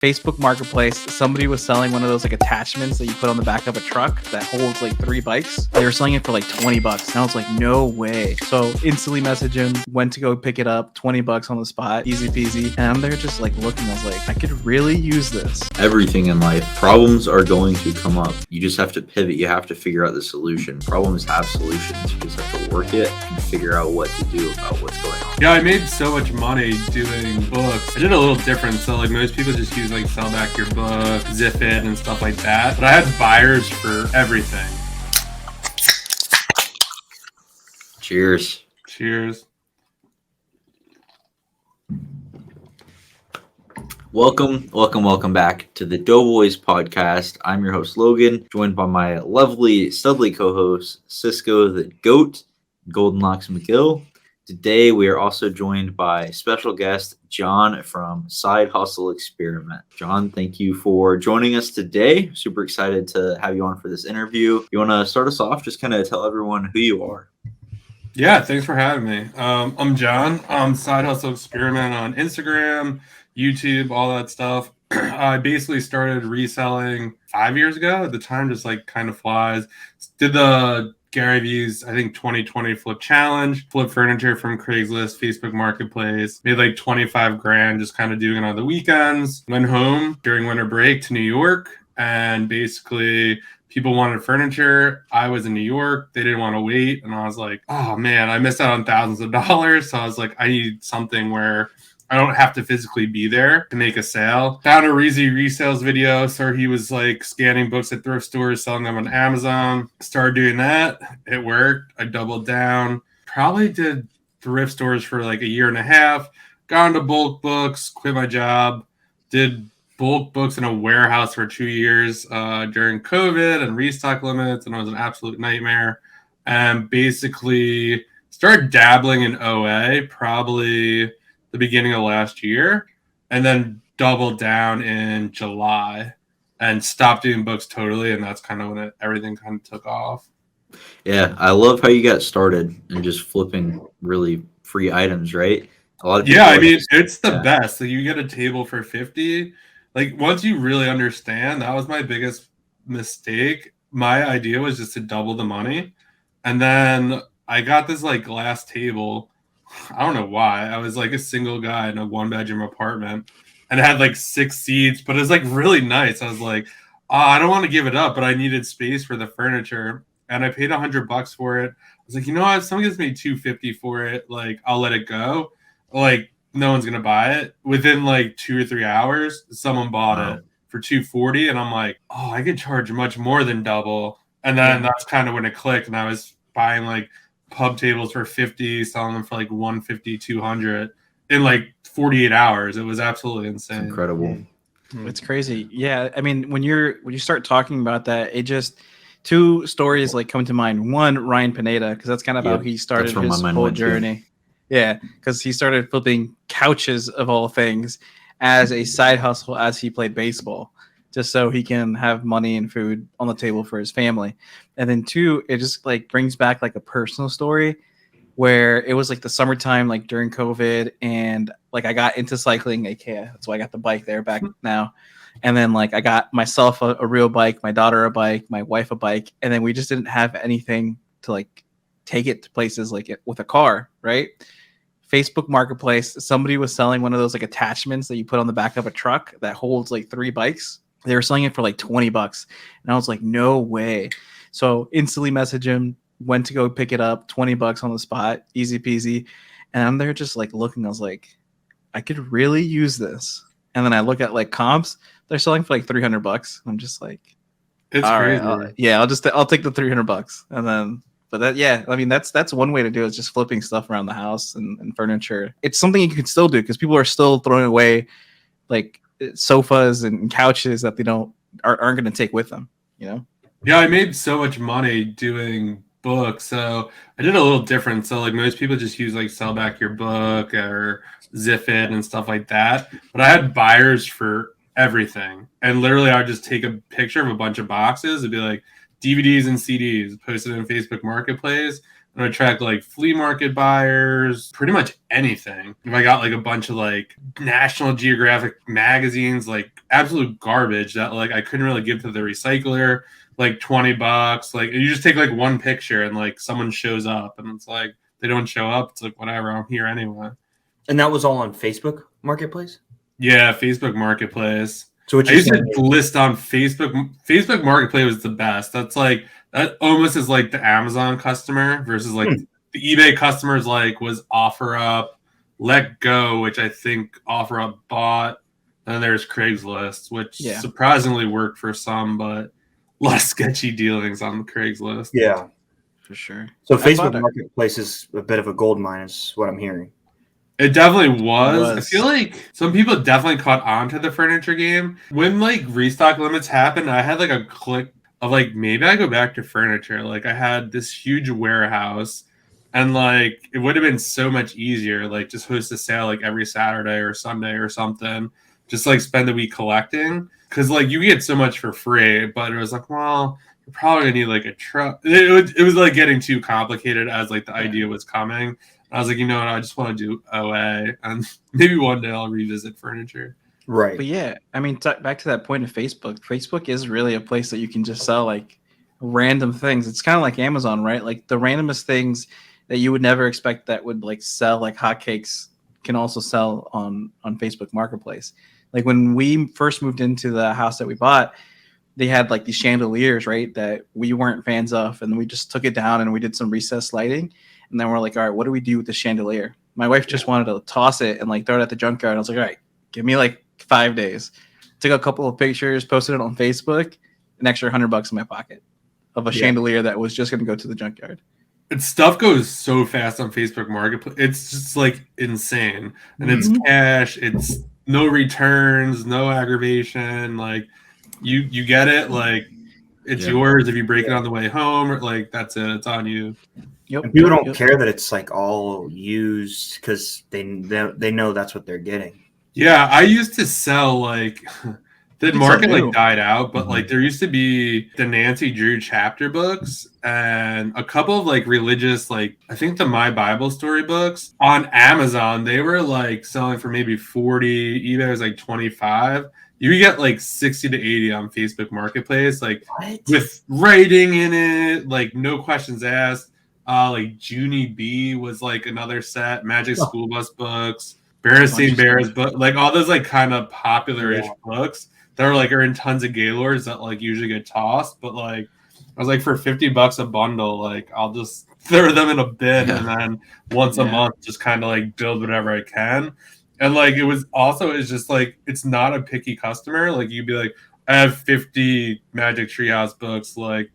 Facebook Marketplace, somebody was selling one of those like attachments that you put on the back of a truck that holds like 3 bikes. They were selling it for like $20. And I was like, no way. So instantly message him, went to go pick it up, $20 on the spot, easy peasy. And I'm there just like looking, I was like, I could really use this. Everything in life, problems are going to come up. You just have to pivot. You have to figure out the solution. Problems have solutions. You just have to work it and figure out what to do about what's going on. Yeah, I made so much money doing books. I did a little different. So like most people just use like sell back your book, zip it and stuff like that. But I had buyers for everything. Cheers. Cheers. Welcome back to the Doughboys podcast. I'm your host, Logan, joined by my lovely, studly co-host, Cisco the Goat, Golden Locks McGill. Today, we are also joined by special guest, John from Side Hustle Experiment. John, thank you for joining us today. Super excited to have you on for this interview. You want to start us off? Just kind of tell everyone who you are. Yeah, thanks for having me. I'm John. I'm Side Hustle Experiment on Instagram, YouTube, all that stuff. I basically started reselling 5 years ago. At the time, just like kind of flies. Did the Gary V's, I think 2020 flip challenge, flip furniture from Craigslist, Facebook Marketplace, made like 25 grand just kind of doing it on the weekends. Went home during winter break to New York, and basically people wanted furniture. I was in New York. They didn't want to wait. And I was like, oh man, I missed out on thousands of dollars. So I was like, I need something where I don't have to physically be there to make a sale. Found a Reezy resales video. So he was like scanning books at thrift stores, selling them on Amazon. Started doing that. It worked. I doubled down. Probably did thrift stores for like a year and a half. Got into bulk books, quit my job. Did bulk books in a warehouse for 2 years during COVID and restock limits. And it was an absolute nightmare. And basically started dabbling in OA probably the beginning of last year, and then doubled down in July and stopped doing books totally. And that's kind of when everything kind of took off. Yeah, I love how you got started and just flipping really free items, right? A lot of people it's the best. Like you get a table for 50. Like once you really understand, that was my biggest mistake. My idea was just to double the money. And then I got this like glass table. I don't know why. I was like a single guy in a 1-bedroom apartment and it had like 6 seats, but it was like really nice. I was like, oh, I don't want to give it up, but I needed space for the furniture. And I paid $100 for it. I was like, you know what? If someone gives me $250 for it, like I'll let it go. Like no one's gonna buy it. Within like 2 or 3 hours, someone bought it for $240, and I'm like, oh, I could charge much more than double. And then that's kind of when it clicked, and I was buying like pub tables for $50, selling them for like $150, $200 in like 48 hours. It was absolutely insane. It's incredible. It's crazy. Yeah, I mean, when you start talking about that, it just two stories like come to mind. One, Ryan Pineda, because that's kind of how he started his whole journey. Yeah, because he started flipping couches of all things as a side hustle as he played baseball, just so he can have money and food on the table for his family. And then two, it just like brings back like a personal story where it was like the summertime, like during COVID, and like I got into cycling, aka that's why I got the bike there back now. And then like I got myself a real bike, my daughter a bike, my wife a bike, and then we just didn't have anything to like take it to places like it with a car, right? Facebook Marketplace, somebody was selling one of those like attachments that you put on the back of a truck that holds like 3 bikes. They were selling it for like $20. And I was like, no way. So instantly message him, went to go pick it up, $20 on the spot, easy peasy. And I'm there just like looking, I was like, I could really use this. And then I look at like comps, they're selling for like $300. I'm just like, it's all crazy. Right, I'll take the $300. And then, but that, yeah, I mean, that's one way to do it, is just flipping stuff around the house and furniture. It's something you can still do because people are still throwing away like sofas and couches that they aren't going to take with them, you know? Yeah, I made so much money doing books. So I did a little different. So like most people just use like sell back your book or zip it and stuff like that. But I had buyers for everything. And literally I would just take a picture of a bunch of boxes and be like, DVDs and CDs, posted in Facebook Marketplace. and attract like flea market buyers, pretty much anything. If I got like a bunch of like National Geographic magazines, like absolute garbage that like I couldn't really give to the recycler, like $20, like you just take like one picture and like someone shows up and it's like they don't show up, it's like whatever, I'm here anyway. And that was all on Facebook Marketplace? Yeah, Facebook Marketplace. So what I used to list on Facebook. Facebook Marketplace was the best. That's like, that almost is like the Amazon customer versus like the eBay customers, like was OfferUp, Let Go, which I think OfferUp bought. And then there's Craigslist, which surprisingly worked for some, but a lot of sketchy dealings on the Craigslist. Yeah, for sure. So Facebook Marketplace is a bit of a gold mine, is what I'm hearing. It definitely was. I feel like some people definitely caught on to the furniture game. When like restock limits happened, I had like a click of like, maybe I go back to furniture. Like I had this huge warehouse and like it would have been so much easier, like just host a sale like every Saturday or Sunday or something. Just like spend the week collecting. Cause like you get so much for free, but it was like, well, you're probably gonna need like a truck. It was like getting too complicated as like the idea was coming. I was like, you know what? I just want to do OA, and maybe one day I'll revisit furniture. Right. But yeah, I mean, back to that point of Facebook. Facebook is really a place that you can just sell like random things. It's kind of like Amazon, right? Like the randomest things that you would never expect that would like sell like hotcakes can also sell on Facebook Marketplace. Like when we first moved into the house that we bought, they had like these chandeliers, right, that we weren't fans of, and we just took it down and we did some recessed lighting. And then we're like, all right, what do we do with the chandelier? My wife just wanted to toss it and like throw it at the junkyard. I was like, all right, give me like 5 days. Took a couple of pictures, posted it on Facebook, an extra $100 in my pocket of a chandelier that was just going to go to the junkyard. And stuff goes so fast on Facebook Marketplace. It's just like insane. And it's cash. It's no returns, no aggravation. Like you get it. Like it's yours if you break it on the way home. Like that's it. It's on you. Yep. And people don't care that it's like all used because they know that's what they're getting. Yeah, I used to sell like the market like died out, but like there used to be the Nancy Drew chapter books and a couple of like religious, like I think the My Bible Story books on Amazon. They were like selling for maybe 40, eBay was like 25. You get like 60 to 80 on Facebook Marketplace, like with writing in it, like no questions asked. Like Junie B was like another set, Magic School Bus books, Berenstain Bears book, like all those like kind of popular-ish books that are in tons of Gaylords that like usually get tossed. But like I was like, for $50 a bundle, like I'll just throw them in a bin and then once a month just kind of like build whatever I can. And like it's just like it's not a picky customer. Like you'd be like, I have 50 Magic Treehouse books, like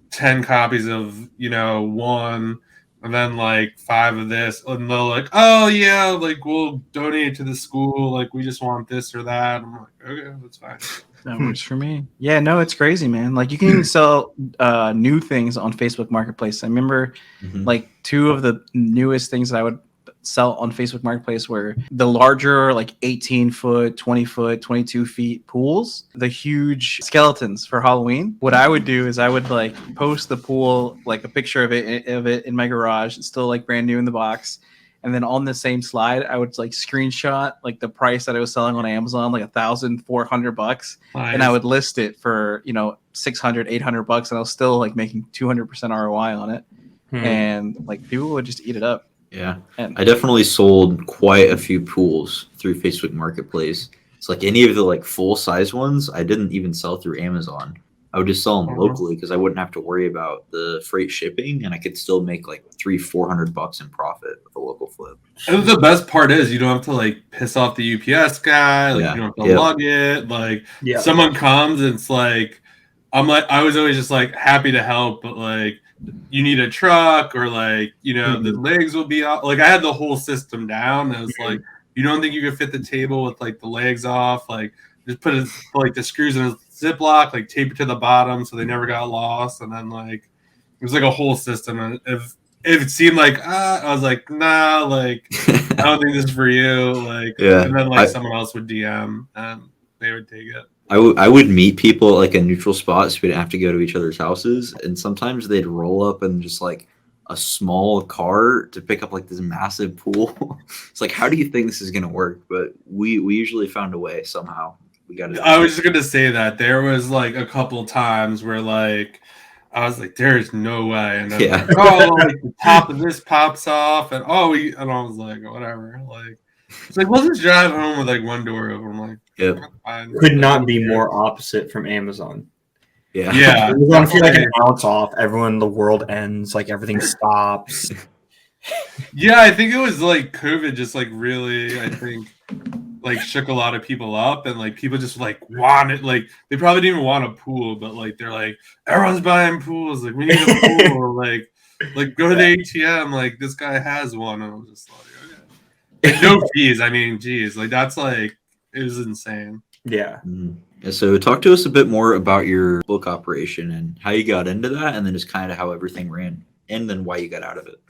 10 copies of, one, and then like 5 of this, and they're like, oh yeah, like we'll donate to the school, like we just want this or that. I'm like, okay, that's fine. That works for me. Yeah, no, it's crazy, man. Like you can even sell new things on Facebook Marketplace. I remember like 2 of the newest things that I would sell on Facebook Marketplace were the larger like 18-foot, 20-foot, 22 feet pools, the huge skeletons for Halloween. What I would do is I would like post the pool, like a picture of it in my garage. It's still like brand new in the box. And then on the same slide, I would like screenshot like the price that I was selling on Amazon, like $1,400, nice. And I would list it for, $600, $800, and I was still like making 200% ROI on it. And like people would just eat it up. Yeah, I definitely sold quite a few pools through Facebook Marketplace. It's like any of the like full size ones, I didn't even sell through Amazon. I would just sell them locally because I wouldn't have to worry about the freight shipping, and I could still make like $300-$400 in profit with a local flip. And the best part is you don't have to like piss off the UPS guy. Like you don't have to lug it. Like someone comes and it's like, I was always just like happy to help, but like you need a truck or like, the legs will be off. Like I had the whole system down. It was like, you don't think you could fit the table with like the legs off? Like just put like the screws in a Ziploc, like tape it to the bottom so they never got lost. And then like, it was like a whole system. And if it seemed like, I was like, nah, like, I don't think this is for you. Like, and then like someone else would DM and they would take it. I would meet people at like a neutral spot so we didn't have to go to each other's houses, and sometimes they'd roll up and just like, a small car to pick up like this massive pool. It's like, how do you think this is gonna work? But we usually found a way somehow. We got it. I was just gonna say that there was like a couple times where like I was like, "There's no way," and then like, the top of this pops off, and and I was like, whatever. Like, it's like we'll just drive home with like one door open. I'm like, yep. Could not be more opposite from Amazon. Yeah. I feel like an ounce off, everyone in the world ends, like everything stops. Yeah, I think it was like COVID just like really, I think, like shook a lot of people up, and like people just like wanted, like they probably didn't even want a pool, but like they're like, everyone's buying pools, like we need a pool, like go to the ATM, like this guy has one, and I was just like, okay. Like, no fees. I mean, geez, like that's like it was insane. Yeah. Yeah. So talk to us a bit more about your book operation and how you got into that, and then just kind of how everything ran, and then why you got out of it.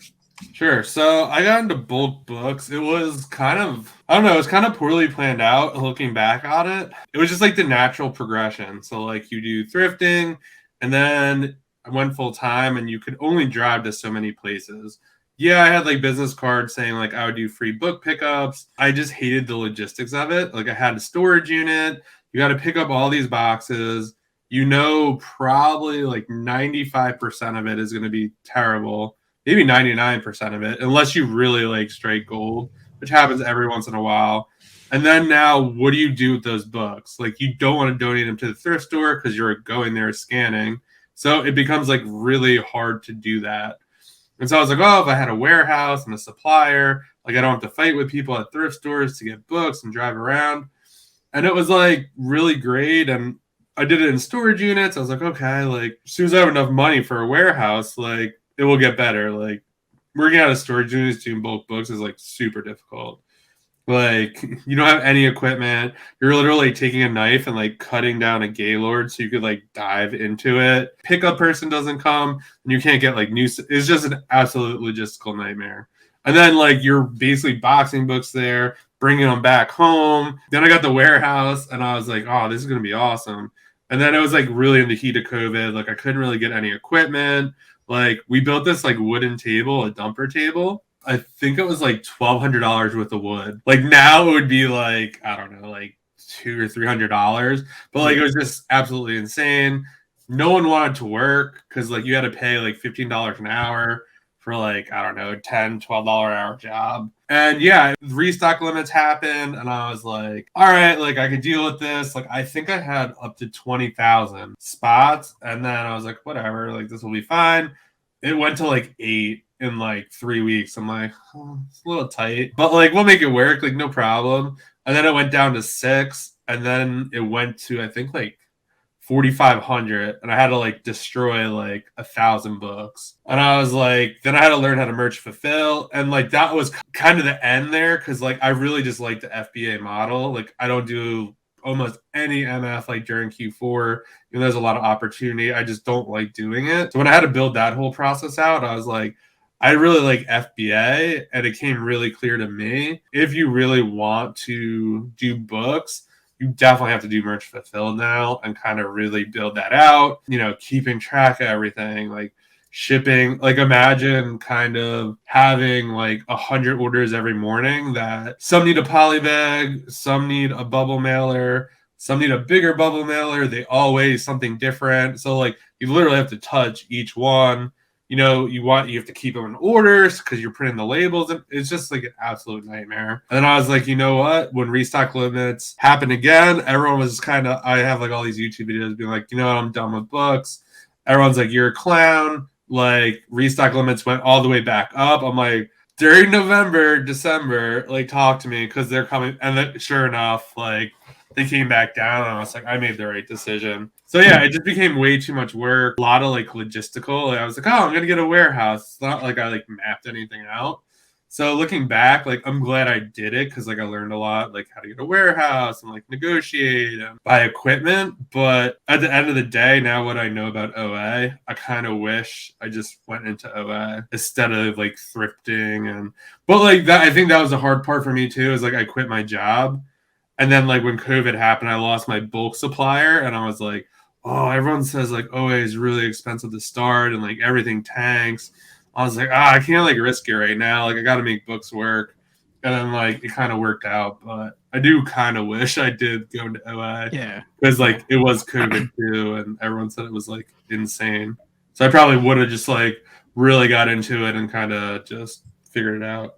Sure. So I got into bulk books. It was kind of, I don't know, it was kind of poorly planned out looking back on it. It was just like the natural progression. So like you do thrifting, and then I went full time, and you could only drive to so many places. Yeah, I had like business cards saying like I would do free book pickups. I just hated the logistics of it. Like I had a storage unit. You got to pick up all these boxes. You know, probably like 95% of it is going to be terrible. Maybe 99% of it, unless you really like straight gold, which happens every once in a while. And then now, what do you do with those books? Like, you don't want to donate them to the thrift store because you're going there scanning. So it becomes like really hard to do that. And so I was like, oh, if I had a warehouse and a supplier, like I don't have to fight with people at thrift stores to get books and drive around. And it was like really great. And I did it in storage units. I was like, okay, like as soon as I have enough money for a warehouse, like it will get better. Like working out of storage units doing bulk books is like super difficult. Like you don't have any equipment. You're literally taking a knife and like cutting down a gaylord so you could like dive into it. Pickup person doesn't come, and you can't get like new. It's just an absolute logistical nightmare. And then like you're basically boxing books there, bringing them back home. Then I got the warehouse, and I was like, oh, this is gonna be awesome. And then it was like really in the heat of COVID. Like I couldn't really get any equipment. Like we built this like wooden table, a dumper table. I think it was like $1,200 worth of wood. Like now it would be like, I don't know, like $200 or $300. But like it was just absolutely insane. No one wanted to work because like you had to pay like $15 an hour for like, I don't know, $10, $12 an hour job. And yeah, restock limits happened, and I was like, all right, like I could deal with this. Like I think I had up to 20,000 spots, and then I was like, whatever, like this will be fine. It went to like 8 in like 3 weeks. I'm like, oh, it's a little tight, but like we'll make it work, like no problem. And then it went down to 6, and then it went to I think like 4,500, and I had to like destroy like 1,000 books. And I was like, then I had to learn how to merge fulfill, and like that was kind of the end there because like I really just like the FBA model. Like I don't do almost any MF like during Q4. You know, there's a lot of opportunity. I just don't like doing it. So when I had to build that whole process out, I was like, I really like FBA, and it came really clear to me. If you really want to do books, you definitely have to do merch fulfill now and kind of really build that out, you know, keeping track of everything, like shipping. Like imagine kind of having like 100 orders every morning that some need a poly bag, some need a bubble mailer, some need a bigger bubble mailer. They all weigh something different. So like you literally have to touch each one. You know, you have to keep them in orders because you're printing the labels. And it's just like an absolute nightmare. And then I was like, you know what? When restock limits happened again, everyone was kind of, I have like all these YouTube videos being like, you know what? I'm done with books. Everyone's like, you're a clown. Like restock limits went all the way back up. I'm like, during November, December, like talk to me because they're coming. And then sure enough, like they came back down, and I was like, I made the right decision. So yeah, it just became way too much work. A lot of like logistical. Like, I was like, oh, I'm gonna get a warehouse. It's not like I like mapped anything out. So looking back, like I'm glad I did it because like I learned a lot, like how to get a warehouse and like negotiate and buy equipment. But at the end of the day, now what I know about OA, I kind of wish I just went into OA instead of like thrifting. But like that, I think that was the hard part for me too. Is like I quit my job. And then like when COVID happened, I lost my bulk supplier, and I was like, oh, everyone says like OA is really expensive to start and like everything tanks. I was like, I can't like risk it right now. Like I got to make books work. And then like it kind of worked out, but I do kind of wish I did go into OA. Yeah. Because like it was COVID too, and everyone said it was like insane. So I probably would have just like really got into it and kind of just figured it out.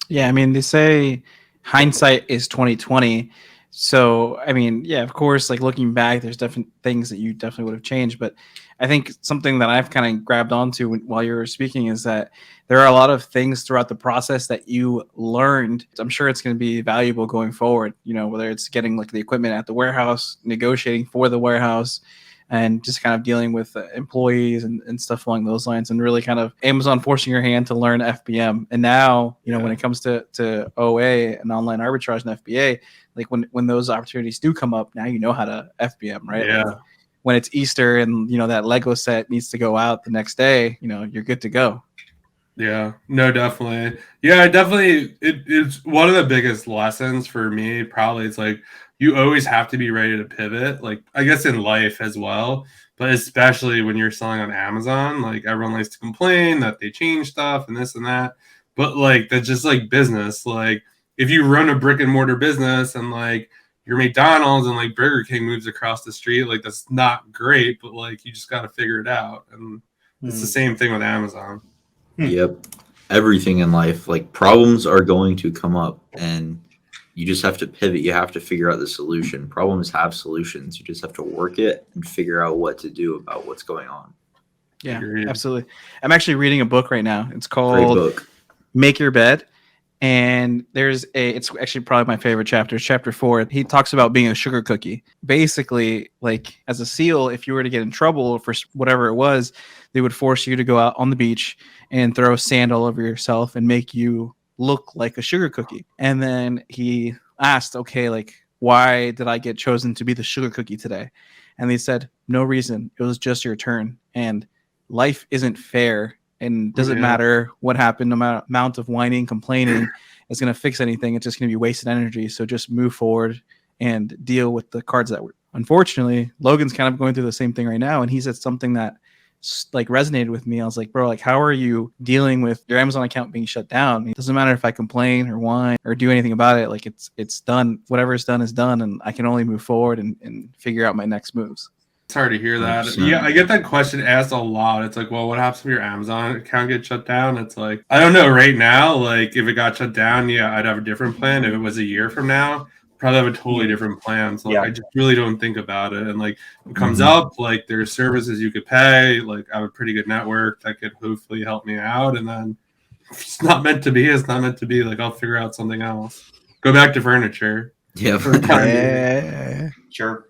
Yeah, I mean, they say hindsight is 2020. So, I mean, yeah, of course, like looking back, there's different things that you definitely would have changed. But I think something that I've kind of grabbed onto while you were speaking is that there are a lot of things throughout the process that you learned. I'm sure it's going to be valuable going forward, you know, whether it's getting like the equipment at the warehouse, negotiating for the warehouse, and just kind of dealing with employees and stuff along those lines, and really kind of Amazon forcing your hand to learn FBM. And now, you know, when it comes to OA and online arbitrage and FBA, like when those opportunities do come up, now you know how to FBM, right? Yeah. Like when it's Easter and, you know, that Lego set needs to go out the next day, you know, you're good to go. Yeah, no, definitely. Yeah, it's one of the biggest lessons for me. Probably it's like you always have to be ready to pivot. Like I guess in life as well, but especially when you're selling on Amazon, like everyone likes to complain that they change stuff and this and that. But like that's just like business. Like if you run a brick and mortar business and like your McDonald's and like Burger King moves across the street, like that's not great, but like you just got to figure it out. And it's the same thing with Amazon. Yep. Everything in life, like problems are going to come up and you just have to pivot. You have to figure out the solution. Problems have solutions. You just have to work it and figure out what to do about what's going on. Yeah, Agreed. absolutely. I'm actually reading a book right now. It's Great called book. Make Your Bed. And it's actually probably my favorite chapter. It's chapter 4. He talks about being a sugar cookie. Basically, like as a SEAL, if you were to get in trouble for whatever it was, they would force you to go out on the beach and throw sand all over yourself and make you look like a sugar cookie. And then he asked, okay, like, why did I get chosen to be the sugar cookie today? And they said, no reason. It was just your turn. And life isn't fair. And doesn't matter what happened, no matter amount of whining, complaining is going to fix anything. It's just going to be wasted energy. So just move forward and deal with the cards that were. Unfortunately, Logan's kind of going through the same thing right now. And he said something that like resonated with me. I was like, bro, like, how are you dealing with your Amazon account being shut down? It doesn't matter if I complain or whine or do anything about it. Like it's done. Whatever is done is done. And I can only move forward and figure out my next moves. It's hard to hear that. 100%. Yeah, I get that question asked a lot. It's like, well, what happens if your Amazon account gets shut down? It's like, I don't know right now. Like, if it got shut down, yeah, I'd have a different plan. If it was a year from now, probably have a totally different plan. So like, I just really don't think about it. And like, it comes up, like, there's services you could pay. Like, I have a pretty good network that could hopefully help me out. And then if it's not meant to be, it's not meant to be. Like, I'll figure out something else. Go back to furniture. Yeah. Yeah. Sure.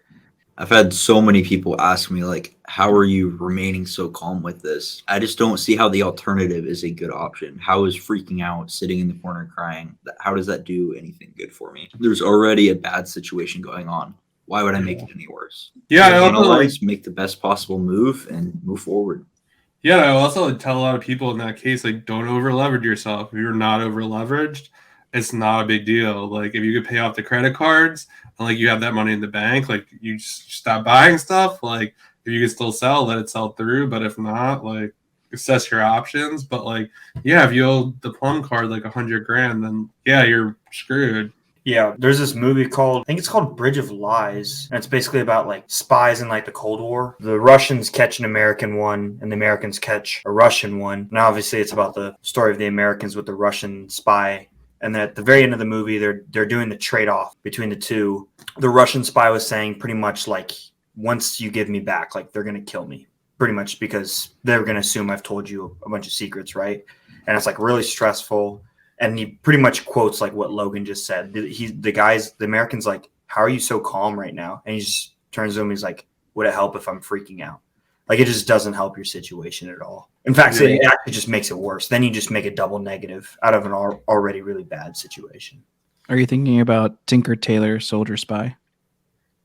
I've had so many people ask me, like, how are you remaining so calm with this? I just don't see how the alternative is a good option. How is freaking out, sitting in the corner crying, how does that do anything good for me? There's already a bad situation going on. Why would I make it any worse? Yeah, I also analyze, make the best possible move, and move forward. Yeah, I also tell a lot of people in that case, like, don't over leverage yourself. If you're not over leveraged, it's not a big deal. Like, if you could pay off the credit cards and like you have that money in the bank, like you just stop buying stuff. Like, if you can still sell, let it sell through. But if not, like, assess your options. But like, yeah, if you owe the plum card like $100,000, then yeah, you're screwed. Yeah, there's this movie called, I think it's called Bridge of Lies. And it's basically about like spies in like the Cold War. The Russians catch an American one and the Americans catch a Russian one. Now, obviously, it's about the story of the Americans with the Russian spy. And then at the very end of the movie, they're doing the trade-off between the two. The Russian spy was saying pretty much like, once you give me back, like they're going to kill me pretty much because they're going to assume I've told you a bunch of secrets, right? And it's like really stressful. And he pretty much quotes like what Logan just said. The American's like, how are you so calm right now? And he just turns to him. He's like, would it help if I'm freaking out? Like, it just doesn't help your situation at all. In fact, it actually just makes it worse. Then you just make a double negative out of an already really bad situation. Are you thinking about Tinker Tailor Soldier Spy?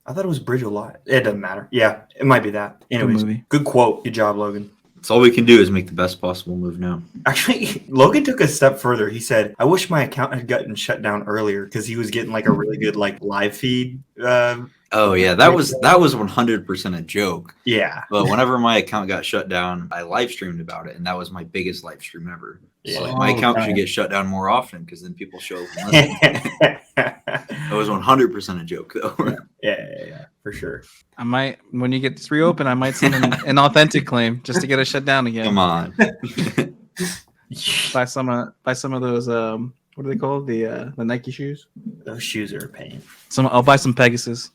I thought it was Bridge of Lies. It doesn't matter. Yeah, it might be that. Anyways, movie. Good quote. Good job, Logan. That's all we can do is make the best possible move now. Actually, Logan took a step further. He said, "I wish my account had gotten shut down earlier because he was getting like a really good like live feed." Oh yeah, that was 100% a joke. Yeah. But whenever my account got shut down, I live streamed about it, and that was my biggest live stream ever. So like, my account should get shut down more often because then people show up and listen. That was 100% a joke though. Yeah, for sure. I might, when you get this reopened, I might send an authentic claim just to get it shut down again. Come on. Buy some of those what are they called? The Nike shoes. Those shoes are a pain. I'll buy some Pegasus.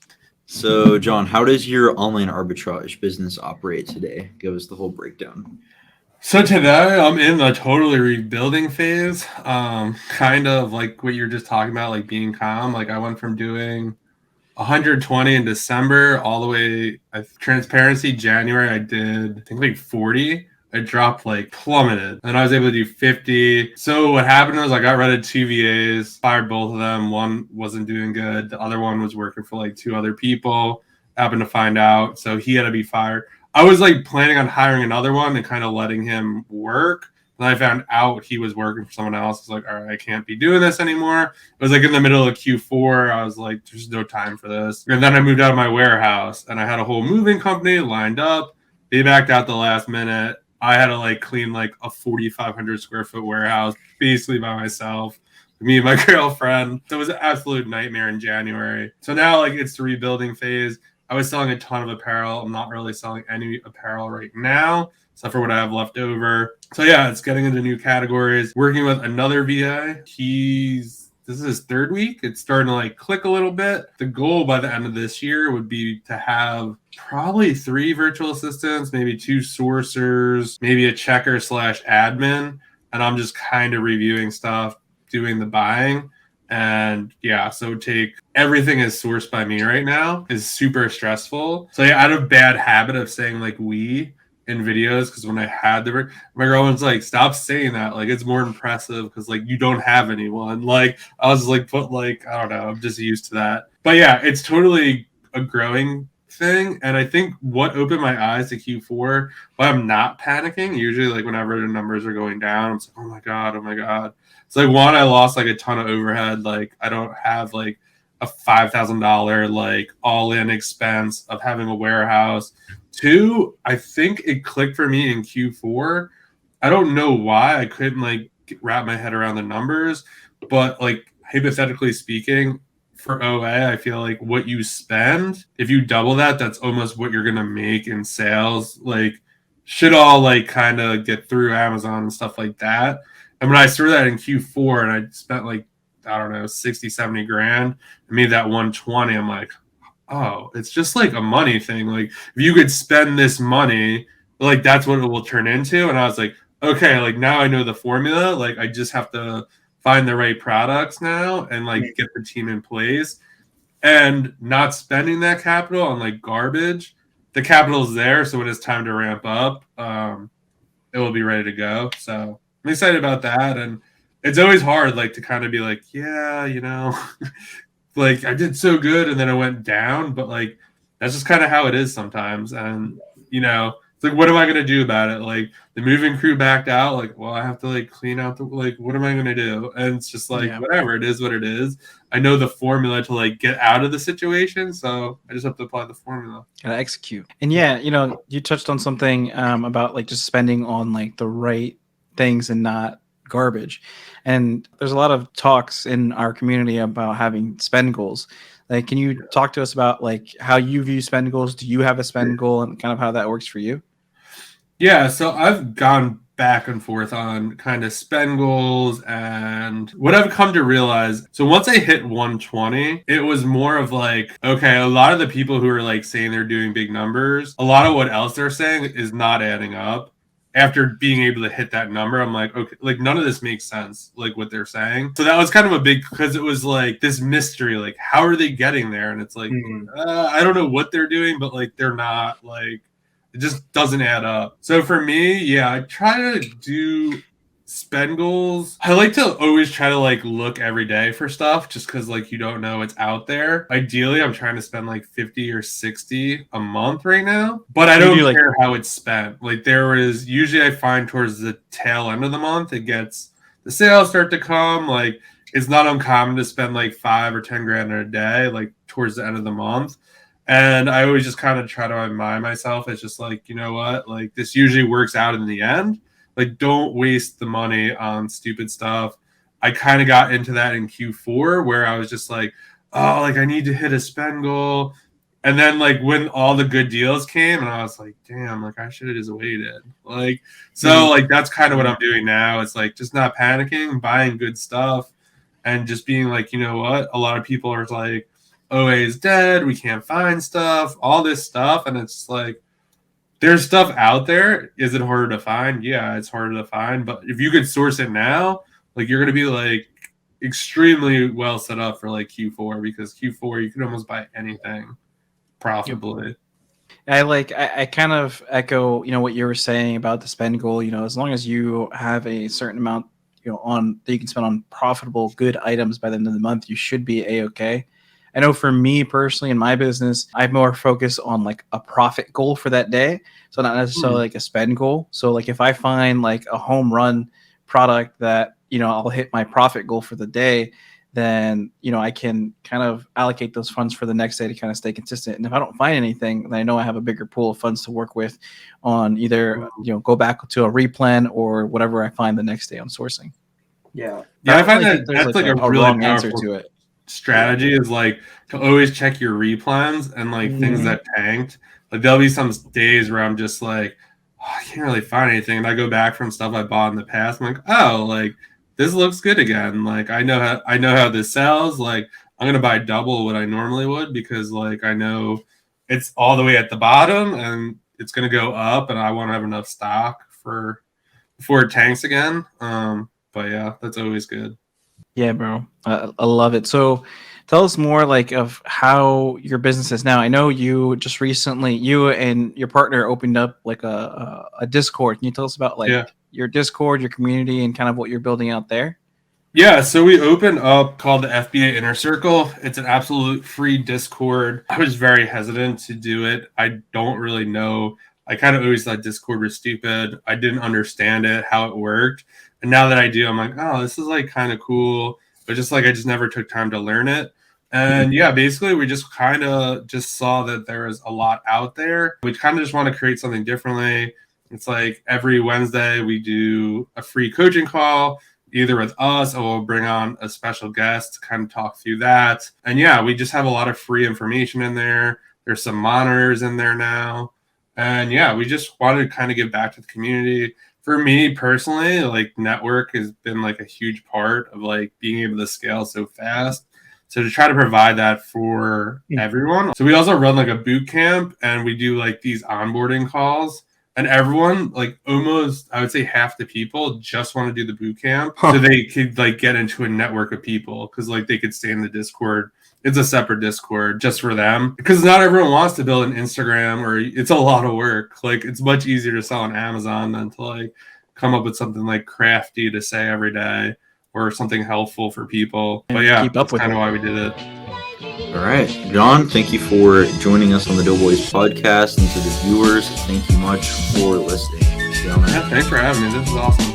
So John, how does your online arbitrage business operate today? Give us the whole breakdown. So today I'm in the totally rebuilding phase. Kind of like what you're just talking about, like being calm. Like I went from doing 120 in December all the way, transparency, January, I did, I think like 40. It dropped, like plummeted. And I was able to do 50. So what happened was I got rid of 2 VAs, fired both of them. One wasn't doing good. The other one was working for like 2 other people. Happened to find out. So he had to be fired. I was like planning on hiring another one and kind of letting him work. And I found out he was working for someone else. I was like, all right, I can't be doing this anymore. It was like in the middle of Q4. I was like, there's no time for this. And then I moved out of my warehouse and I had a whole moving company lined up. They backed out the last minute. I had to like clean like a 4,500 square foot warehouse basically by myself. Me and my girlfriend. So it was an absolute nightmare in January. So now like it's the rebuilding phase. I was selling a ton of apparel. I'm not really selling any apparel right now, except for what I have left over. So yeah, it's getting into new categories. Working with another VA. This is his 3rd week. It's starting to like click a little bit. The goal by the end of this year would be to have probably 3 virtual assistants, maybe 2 sourcers, maybe a checker / admin. And I'm just kind of reviewing stuff, doing the buying. And yeah, so everything is sourced by me right now is super stressful. So yeah, I had a bad habit of saying like we in videos because when I had my girlfriend's like, stop saying that. Like it's more impressive because like you don't have anyone. Like I was like, I don't know, I'm just used to that. But yeah, it's totally a growing thing. And I think what opened my eyes to Q4, but I'm not panicking. Usually like whenever the numbers are going down, I'm like, oh my God. It's like one, I lost like a ton of overhead. Like I don't have like a $5,000 like all-in expense of having a warehouse. 2, I think it clicked for me in Q4. I don't know why I couldn't like wrap my head around the numbers, but like hypothetically speaking, for OA, I feel like what you spend, if you double that, that's almost what you're gonna make in sales. Like should all like kind of get through Amazon and stuff like that. And when I saw that in Q4 and I spent like, I don't know, 60, 70 grand, I made that 120. I'm like, oh, it's just like a money thing. Like if you could spend this money, like that's what it will turn into. And I was like, okay, like now I know the formula. Like I just have to find the right products now and like get the team in place and not spending that capital on like garbage. The capital is there. So when it's time to ramp up, it will be ready to go. So I'm excited about that. And it's always hard, like, to kind of be like, yeah, you know, like I did so good and then it went down, but like, that's just kind of how it is sometimes. And, you know, it's like, what am I going to do about it? Like the moving crew backed out. Like, well, I have to like clean out like, what am I going to do? And it's just like, whatever, it is what it is. I know the formula to like get out of the situation. So I just have to apply the formula. Gotta execute. And yeah, you know, you touched on something about like just spending on like the right things and not garbage. And there's a lot of talks in our community about having spend goals. Like, can you talk to us about like how you view spend goals? Do you have a spend goal and kind of how that works for you? Yeah, so I've gone back and forth on kind of spend goals and what I've come to realize. So once I hit 120, it was more of like, okay, a lot of the people who are like saying they're doing big numbers, a lot of what else they're saying is not adding up. After being able to hit that number, I'm like, okay, like none of this makes sense, like what they're saying. So that was kind of a big, because it was like this mystery, like how are they getting there? And it's like, I don't know what they're doing, but like they're not, like it just doesn't add up. So for me, yeah, I try to do spend goals, I like to always try to like look every day for stuff just because like you don't know what's out there. Ideally, I'm trying to spend like 50 or 60 a month right now, but I don't care how it's spent. Like there is usually I find towards the tail end of the month, the sales start to come. Like it's not uncommon to spend like 5 or 10 grand a day, like towards the end of the month. And I always just kind of try to remind myself, it's just like, you know what, like this usually works out in the end. Like, don't waste the money on stupid stuff. I kind of got into that in Q4 where I was just like, oh, like I need to hit a spend goal. And then like when all the good deals came and I was like, damn, like I should have just waited. Like, so like that's kind of what I'm doing now. It's like just not panicking, buying good stuff and just being like, you know what? A lot of people are like, OA is dead. We can't find stuff, all this stuff. And it's like, there's stuff out there. Is it harder to find? Yeah, it's harder to find. But if you could source it now, like you're going to be like extremely well set up for like Q4 because Q4 you can almost buy anything profitably. I kind of echo, what you were saying about the spend goal. As long as you have a certain amount, on that you can spend on profitable, good items by the end of the month, you should be A-okay. I know for me personally in my business, I'm more focused on like a profit goal for that day. So not necessarily like a spend goal. So like if I find like a home run product that, I'll hit my profit goal for the day, then, I can kind of allocate those funds for the next day to kind of stay consistent. And if I don't find anything, then I know I have a bigger pool of funds to work with on either, go back to a replan or whatever I find the next day on sourcing. Yeah. I find that's like a really wrong answer to it. Strategy is like to always check your replans and like things that tanked. Like there'll be some days where I'm just like, I can't really find anything. And I go back from stuff I bought in the past. I'm like, oh, like this looks good again. Like I know how this sells. Like I'm gonna buy double what I normally would because like I know it's all the way at the bottom and it's gonna go up and I want to have enough stock before it tanks again. But yeah, that's always good. Yeah, bro. I love it. So tell us more like of how your business is now. I know you just recently, you and your partner opened up like a Discord. Can you tell us about your Discord, your community, and kind of what you're building out there? Yeah, so we opened up called the FBA Inner Circle. It's an absolute free Discord. I was very hesitant to do it. I don't really know. I kind of always thought Discord was stupid. I didn't understand it, how it worked. And now that I do, I'm like, oh, this is like kind of cool. But just like I just never took time to learn it. And yeah, basically we just kind of just saw that there is a lot out there. We kind of just want to create something differently. It's like every Wednesday we do a free coaching call, either with us or we'll bring on a special guest to kind of talk through that. And yeah, we just have a lot of free information in there. There's some monitors in there now. And yeah, we just wanted to kind of give back to the community. For me personally, like network has been like a huge part of like being able to scale so fast. So to try to provide that for everyone. So we also run like a boot camp and we do like these onboarding calls and everyone like almost, I would say half the people just want to do the boot camp so they could like get into a network of people because like they could stay in the Discord. It's a separate Discord just for them because not everyone wants to build an Instagram or it's a lot of work. Like it's much easier to sell on Amazon than to like come up with something like crafty to say every day or something helpful for people. But yeah, that's kind of why we did it. All right, John, thank you for joining us on the Doughboys podcast. And to the viewers, thank you much for listening. Yeah, thanks for having me. This is awesome.